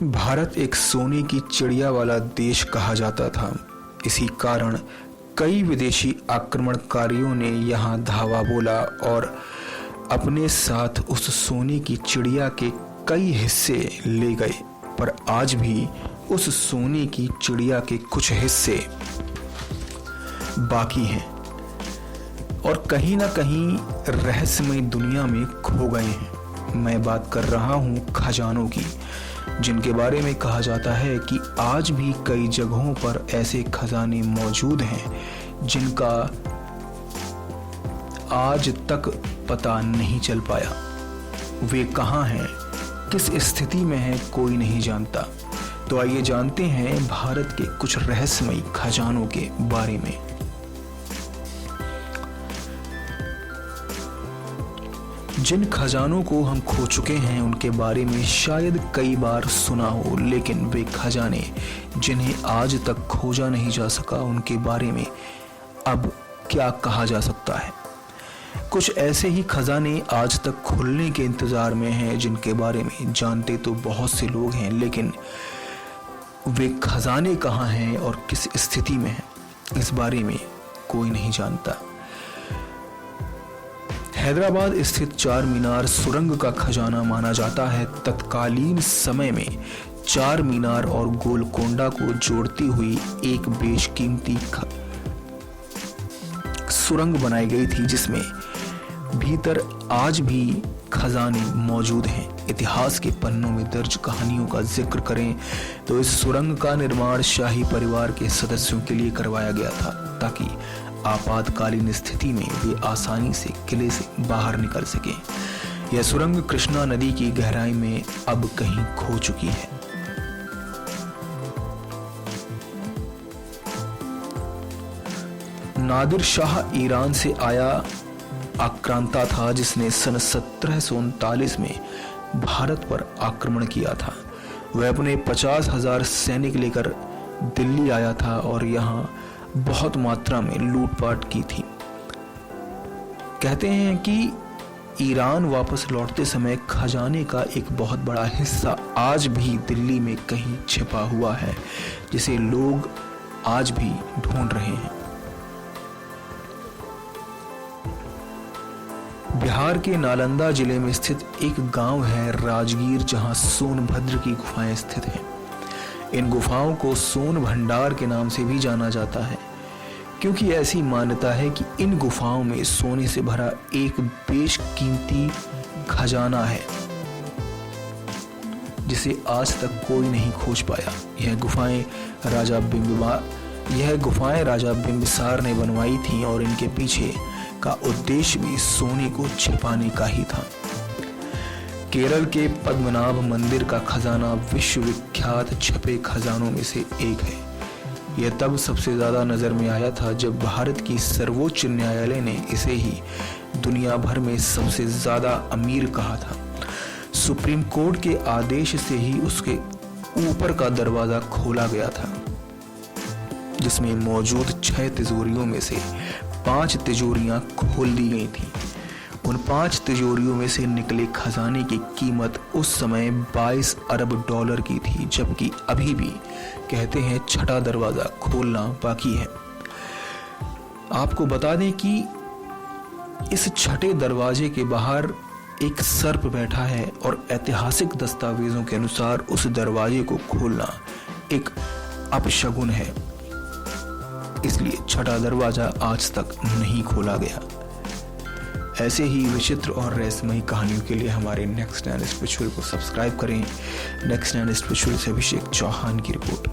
भारत एक सोने की चिड़िया वाला देश कहा जाता था। इसी कारण कई विदेशी आक्रमणकारियों ने यहाँ धावा बोला और अपने साथ उस सोने की चिड़िया के कई हिस्से ले गए। पर आज भी उस सोने की चिड़िया के कुछ हिस्से बाकी हैं और कहीं ना कहीं रहस्यमय दुनिया में खो गए हैं। मैं बात कर रहा हूँ खजानों की, जिनके बारे में कहा जाता है कि आज भी कई जगहों पर ऐसे खजाने मौजूद हैं जिनका आज तक पता नहीं चल पाया। वे कहाँ हैं, किस स्थिति में हैं, कोई नहीं जानता। तो आइए जानते हैं भारत के कुछ रहस्यमयी खजानों के बारे में। जिन खजानों को हम खो चुके हैं उनके बारे में शायद कई बार सुना हो, लेकिन वे खजाने जिन्हें आज तक खोजा नहीं जा सका उनके बारे में अब क्या कहा जा सकता है। कुछ ऐसे ही खजाने आज तक खुलने के इंतजार में हैं जिनके बारे में जानते तो बहुत से लोग हैं, लेकिन वे खजाने कहाँ हैं और किस स्थिति में हैं इस बारे में कोई नहीं जानता। हैदराबाद स्थित चार मीनार सुरंग का खजाना माना जाता है। तत्कालीन समय में चार मीनार और गोलकोंडा को जोड़ती हुई एक बेशकीमती सुरंग बनाई गई थी, जिसमें भीतर आज भी खजाने मौजूद हैं। इतिहास के पन्नों में दर्ज कहानियों का जिक्र करें तो इस सुरंग का निर्माण शाही परिवार के सदस्यों के लिए करवाया गया था, ताकि आपातकालीन स्थिति में वे आसानी से किले से बाहर निकल सकें। यह सुरंग कृष्णा नदी की गहराई में अब कहीं खो चुकी है। नादिर शाह ईरान से आया आक्रांता था, जिसने सन 1739 में भारत पर आक्रमण किया था। वह अपने 50,000 सैनिक लेकर दिल्ली आया था और यहाँ बहुत मात्रा में लूटपाट की थी। कहते हैं कि ईरान वापस लौटते समय खजाने का एक बहुत बड़ा हिस्सा आज भी दिल्ली में कहीं छिपा हुआ है, जिसे लोग आज भी ढूंढ रहे हैं। बिहार के नालंदा जिले में स्थित एक गांव है राजगीर, जहां सोनभद्र की गुफाएं स्थित हैं। इन गुफाओं को सोन भंडार के नाम से भी जाना जाता है, क्योंकि ऐसी मान्यता है कि इन गुफाओं में सोने से भरा एक बेशकीमती खजाना है, जिसे आज तक कोई नहीं खोज पाया। यह गुफाएं राजा बिंबिसार ने बनवाई थीं और इनके पीछे का उद्देश्य भी सोने को छिपाने का ही था। केरल के पद्मनाभ मंदिर का खजाना विश्वविख्यात छपे खजानों में से एक है। यह तब सबसे ज्यादा नजर में आया था जब भारत की सर्वोच्च न्यायालय ने इसे ही दुनिया भर में सबसे ज्यादा अमीर कहा था। सुप्रीम कोर्ट के आदेश से ही उसके ऊपर का दरवाजा खोला गया था, जिसमें मौजूद 6 तिजोरियों में से 5 तिजोरियां खोल दी गई थीं। उन 5 तिजोरियों में से निकले खजाने की कीमत उस समय 22 अरब डॉलर की थी, जबकि अभी भी कहते हैं छठा दरवाजा खोलना बाकी है। आपको बता दें कि इस छठे दरवाजे के बाहर एक सर्प बैठा है और ऐतिहासिक दस्तावेजों के अनुसार उस दरवाजे को खोलना एक अपशगुन है, इसलिए छठा दरवाजा आज तक नहीं खोला गया। ऐसे ही विचित्र और रहस्यमयी कहानियों के लिए हमारे नेक्स्ट एंड स्पिरिचुअल को सब्सक्राइब करें। नेक्स्ट एंड स्पिरिचुअल से अभिषेक चौहान की रिपोर्ट।